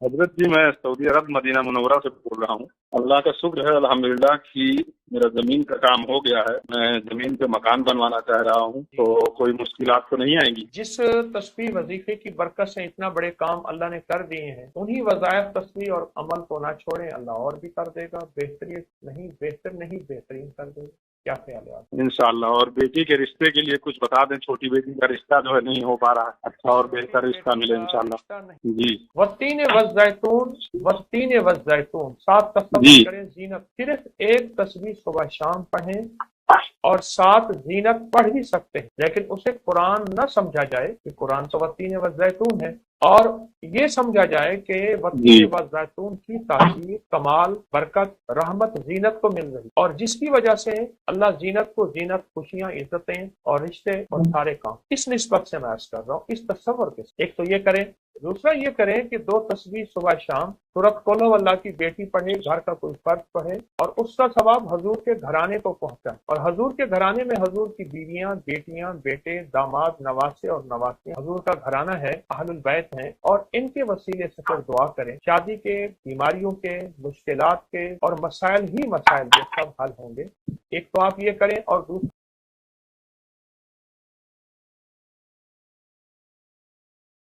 حضرت جی میں سعودی عرب مدینہ منورہ سے بول رہا ہوں۔ اللہ کا شکر ہے الحمدللہ کہ میرا زمین کا کام ہو گیا ہے، میں زمین پہ مکان بنوانا چاہ رہا ہوں، تو کوئی مشکلات تو نہیں آئیں گی؟ جس تسبیح وظیفے کی برکت سے اتنا بڑے کام اللہ نے کر دیے ہیں، انہی وظائف تسبیح اور عمل کو نہ چھوڑیں، اللہ اور بھی کر دے گا، بہتر نہیں بہترین کر دے گا۔ کیا خیال ہے آپ؟ انشاءاللہ۔ اور بیٹی کے رشتے کے لیے کچھ بتا دیں، چھوٹی بیٹی کا رشتہ جو ہے نہیں ہو پا رہا ہے، اچھا اور بہتر رشتہ ملے انشاءاللہ۔ جی والتین والزیتون 7 تصور جی کریں، زینت صرف ایک تسبیح صبح شام پڑھیں اور 7 زینت پڑھ بھی سکتے ہیں، لیکن اسے قرآن نہ سمجھا جائے کہ قرآن تو والتین والزیتون ہے، اور یہ سمجھا جائے کہ والتین والزیتون کی تاثیر، کمال، برکت، رحمت زینت کو مل رہی، اور جس کی وجہ سے اللہ زینت کو زینت، خوشیاں، عزتیں اور رشتے اور سارے کام اس نسبت سے میں عرض کر رہا ہوں، اس تصور کے ساتھ۔ ایک تو یہ کریں، دوسرا یہ کریں کہ 2 تسبیح صبح شام سورۃ قل ہو اللہ کی بیٹی پڑھے، گھر کا کوئی فرد پڑھے، اور اس کا ثواب حضور کے گھرانے کو پہنچائے، اور حضور کے گھرانے میں حضور کی بیویاں، بیٹیاں، بیٹے، داماد، نواسے اور نواسیاں حضور کا گھرانہ ہے، اہل البیت ہیں، اور ان کے وسیلے سے پھر دعا کریں، شادی کے، بیماریوں کے، مشکلات کے اور مسائل ہی مسائل جو سب حل ہوں گے۔ ایک تو آپ یہ کریں، اور دوسرا